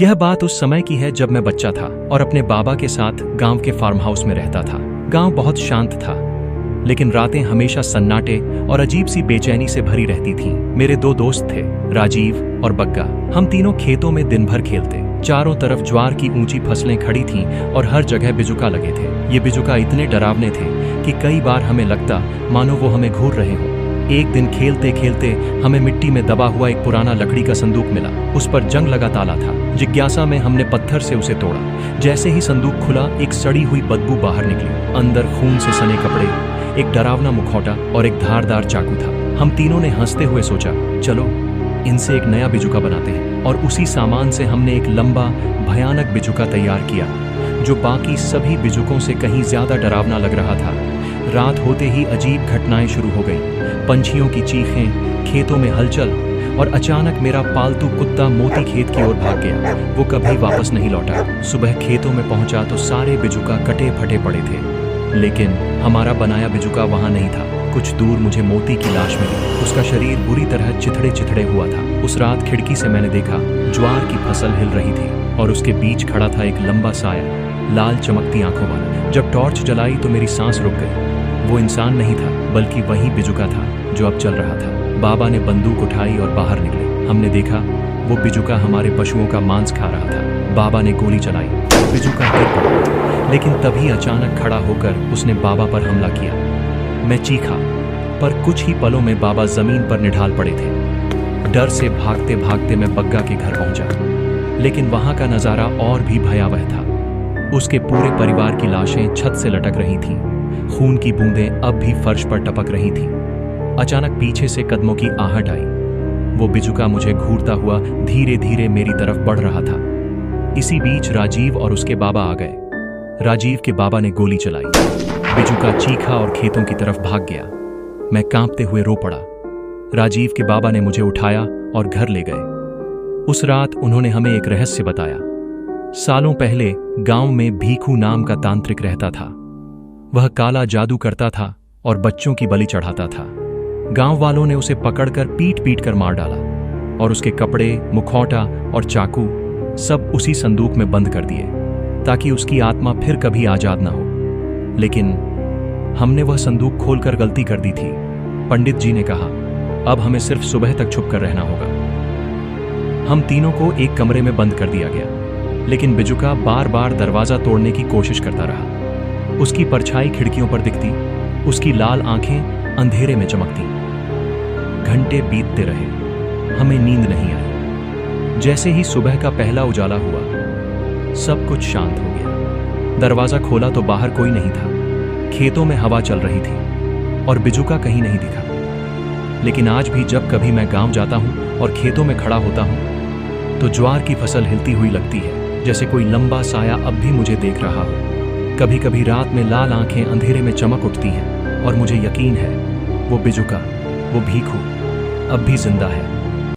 यह बात उस समय की है जब मैं बच्चा था और अपने बाबा के साथ गांव के फार्म हाउस में रहता था। गांव बहुत शांत था, लेकिन रातें हमेशा सन्नाटे और अजीब सी बेचैनी से भरी रहती थीं। मेरे दो दोस्त थे, राजीव और बग्गा। हम तीनों खेतों में दिन भर खेलते। चारों तरफ ज्वार की ऊंची फसलें खड़ी थीं और हर जगह बिजुका लगे थे। ये बिजुका इतने डरावने थे कि कई बार हमें लगता मानो वो हमें घूर रहे हों। एक दिन खेलते खेलते हमें मिट्टी में दबा हुआ एक पुराना लकड़ी का संदूक मिला। उस पर जंग लगा ताला था। जिज्ञासा में हमने पत्थर से उसे तोड़ा। जैसे ही संदूक खुला, एक सड़ी हुई बदबू बाहर निकली। अंदर खून से सने कपड़े, एक डरावना मुखौटा और एक धारदार चाकू था। हम तीनों ने हंसते हुए सोचा, चलो इनसे एक नया बिजुका बनाते हैं। और उसी सामान से हमने एक लंबा भयानक बिजुका तैयार किया, जो बाकी सभी बिजुकों से कहीं ज्यादा डरावना लग रहा था। रात होते ही अजीब घटनाएं शुरू हो गईं। पंछियों की चीखें, खेतों में हलचल, और अचानक मेरा पालतू कुत्ता मोती खेत की ओर भाग गया। वो कभी वापस नहीं लौटा। सुबह खेतों में पहुंचा तो सारे बिजुका कटे फटे पड़े थे, लेकिन हमारा बनाया बिजुका वहां नहीं था। कुछ दूर मुझे मोती की लाश मिली। उसका शरीर बुरी तरह चिथड़े चिथड़े हुआ था। उस रात खिड़की से मैंने देखा, ज्वार की फसल हिल रही थी और उसके बीच खड़ा था एक लंबा साया, लाल चमकती आंखों वाला। जब टॉर्च जलाई तो मेरी सांस रुक गई। वो इंसान नहीं था, बल्कि वही बिजुका था जो अब चल रहा था। बाबा ने बंदूक उठाई और बाहर निकले। हमने देखा वो बिजुका हमारे पशुओं का मांस खा रहा था। बाबा ने गोली चलाई, बिजुका गिर पड़ा, लेकिन तभी अचानक खड़ा होकर उसने बाबा पर हमला किया। मैं चीखा, पर कुछ ही पलों में बाबा जमीन पर निढाल पड़े थे। डर से भागते भागते मैं बग्गा के घर पहुंचा, लेकिन वहां का नजारा और भी भयावह था। उसके पूरे परिवार की लाशें छत से लटक रही थीं। खून की बूंदें अब भी फर्श पर टपक रही थीं। अचानक पीछे से कदमों की आहट आई। वो बिजुका मुझे घूरता हुआ धीरे धीरे मेरी तरफ बढ़ रहा था। इसी बीच राजीव और उसके बाबा आ गए। राजीव के बाबा ने गोली चलाई। बिजुका चीखा और खेतों की तरफ भाग गया। मैं कांपते हुए रो पड़ा। राजीव के बाबा ने मुझे उठाया और घर ले गए। उस रात उन्होंने हमें एक रहस्य बताया। सालों पहले गांव में भीखू नाम का तांत्रिक रहता था। वह काला जादू करता था और बच्चों की बलि चढ़ाता था। गांव वालों ने उसे पकड़कर पीट पीट कर मार डाला और उसके कपड़े, मुखौटा और चाकू सब उसी संदूक में बंद कर दिए, ताकि उसकी आत्मा फिर कभी आजाद ना हो। लेकिन हमने वह संदूक खोलकर गलती कर दी थी। पंडित जी ने कहा, अब हमें सिर्फ सुबह तक छुप कर रहना होगा। हम तीनों को एक कमरे में बंद कर दिया गया, लेकिन बिजुका बार बार दरवाजा तोड़ने की कोशिश करता रहा। उसकी परछाई खिड़कियों पर दिखती, उसकी लाल आंखें अंधेरे में चमकती। घंटे बीतते रहे, हमें नींद नहीं आई। जैसे ही सुबह का पहला उजाला हुआ, सब कुछ शांत हो गया। दरवाजा खोला तो बाहर कोई नहीं था। खेतों में हवा चल रही थी और बिजुका कहीं नहीं दिखा। लेकिन आज भी जब कभी मैं गांव जाता हूं और खेतों में खड़ा होता हूं, तो ज्वार की फसल हिलती हुई लगती है, जैसे कोई लंबा साया अब भी मुझे देख रहा हो। कभी कभी रात में लाल आंखें अंधेरे में चमक उठती हैं और मुझे यकीन है वो बिजुका, वो भीखू अब भी जिंदा है।